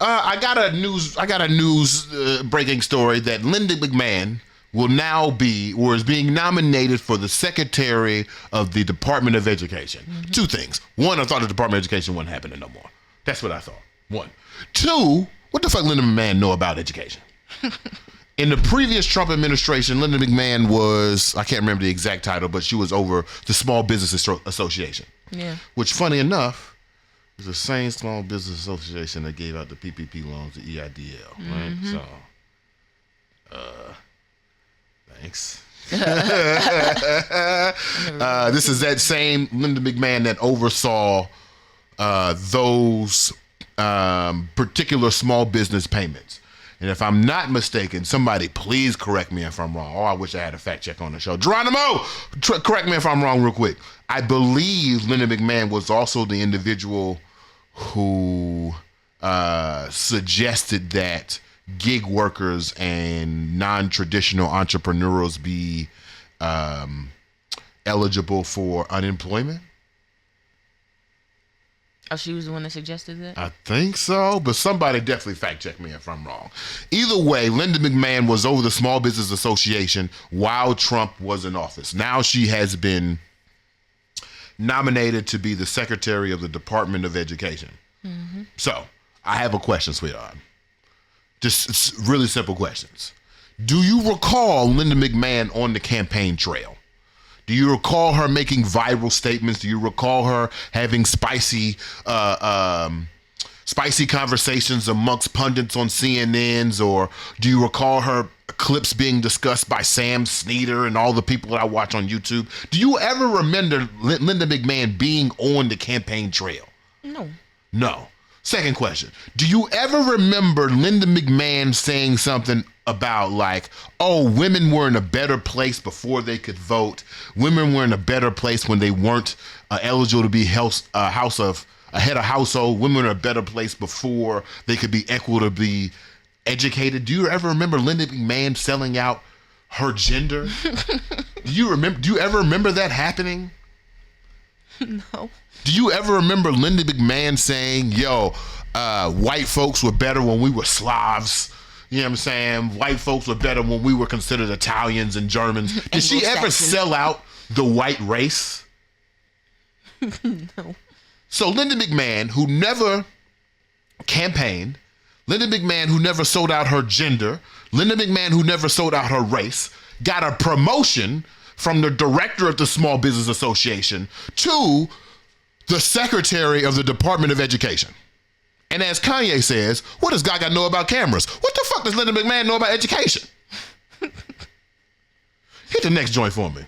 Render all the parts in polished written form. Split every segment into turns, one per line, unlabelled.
I got a news breaking story that Linda McMahon will now be, or is being nominated for the Secretary of the Department of Education. Mm-hmm. Two things. One, I thought the Department of Education wasn't happening no more. That's what I thought. One. Two, what the fuck Linda McMahon know about education? In the previous Trump administration, Linda McMahon was, I can't remember the exact title, but she was over the Small Business Association. Yeah. Which, funny enough, is the same Small Business Association that gave out the PPP loans to EIDL, right? Mm-hmm. So, thanks. This is that same Linda McMahon that oversaw those particular small business payments. And if I'm not mistaken, somebody please correct me if I'm wrong. Oh, I wish I had a fact check on the show. Geronimo, correct me if I'm wrong real quick. I believe Linda McMahon was also the individual who suggested that gig workers and non-traditional entrepreneurs be eligible for unemployment.
Oh, she was the one that suggested that?
I think so, but somebody definitely fact check me if I'm wrong. Either way, Linda McMahon was over the Small Business Association while Trump was in office. Now she has been nominated to be the Secretary of the Department of Education. Mm-hmm. So, I have a question, sweetheart. Just really simple questions. Do you recall Linda McMahon on the campaign trail? Do you recall her making viral statements? Do you recall her having spicy conversations amongst pundits on CNNs? Or do you recall her clips being discussed by Sam Sneeder and all the people that I watch on YouTube? Do you ever remember Linda McMahon being on the campaign trail? No. Second question. Do you ever remember Linda McMahon saying something about like, oh, women were in a better place before they could vote. Women were in a better place when they weren't eligible to be head of household. Women were in a better place before they could be equitably educated. Do you ever remember Linda McMahon selling out her gender? Do you ever remember that happening?
No.
Do you ever remember Linda McMahon saying, yo, white folks were better when we were Slavs? You know what I'm saying? White folks were better when we were considered Italians and Germans. Did she ever sell out the white race?
No.
So Linda McMahon, who never campaigned, Linda McMahon, who never sold out her gender, Linda McMahon, who never sold out her race, got a promotion from the director of the Small Business Association to the Secretary of the Department of Education. And as Kanye says, what does God got to know about cameras? What the fuck does Linda McMahon know about education? Hit the next joint for me.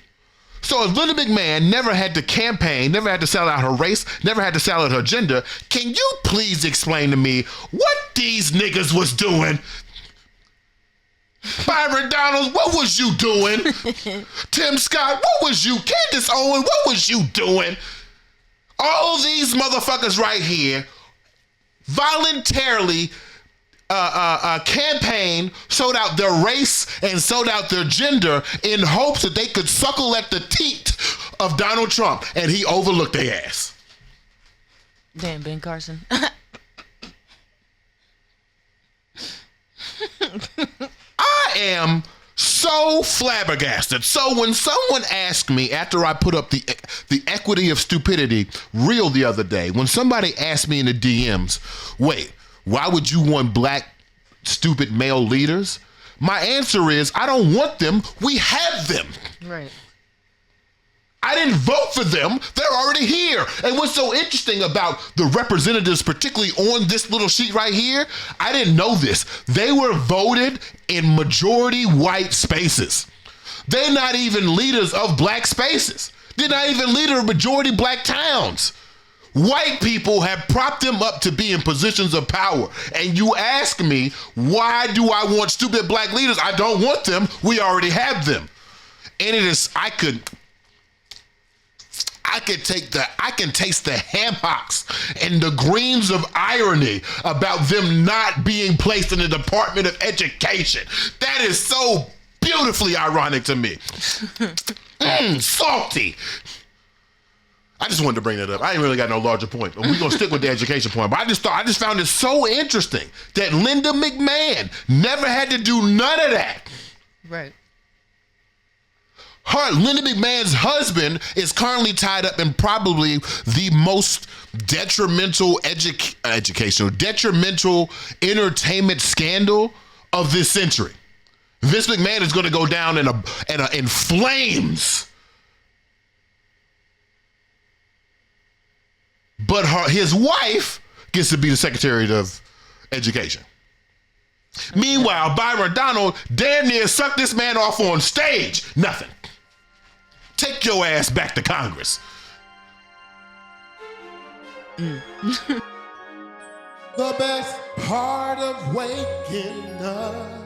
So if Linda McMahon never had to campaign, never had to sell out her race, never had to sell out her gender, can you please explain to me what these niggas was doing? Byron Donalds, what was you doing? Tim Scott, what was you? Candace Owens, what was you doing? All these motherfuckers right here voluntarily campaign, sold out their race and sold out their gender in hopes that they could suckle at the teat of Donald Trump, and he overlooked their ass.
Damn, Ben Carson.
I am so flabbergasted. So when someone asked me after I put up the equity of stupidity reel the other day, when somebody asked me in the DMs, wait, why would you want black stupid male leaders? My answer is, I don't want them. We have them.
Right.
I didn't vote for them. They're already here. And what's so interesting about the representatives, particularly on this little sheet right here, I didn't know this. They were voted in majority white spaces. They're not even leaders of black spaces. They're not even leaders of majority black towns. White people have propped them up to be in positions of power. And you ask me, why do I want stupid black leaders? I don't want them. We already have them. And it is, I can taste the ham hocks and the greens of irony about them not being placed in the Department of Education. That is so beautifully ironic to me. Salty. I just wanted to bring that up. I ain't really got no larger point. We're gonna stick with the education point. But I just found it so interesting that Linda McMahon never had to do none of that.
Right.
Linda McMahon's husband is currently tied up in probably the most detrimental detrimental entertainment scandal of this century. Vince McMahon is going to go down in flames. But his wife gets to be the Secretary of Education. Meanwhile, Byron Donalds damn near sucked this man off on stage. Nothing. Take your ass back to Congress.
The best part of waking up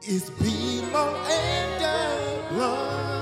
is BMO and the blood.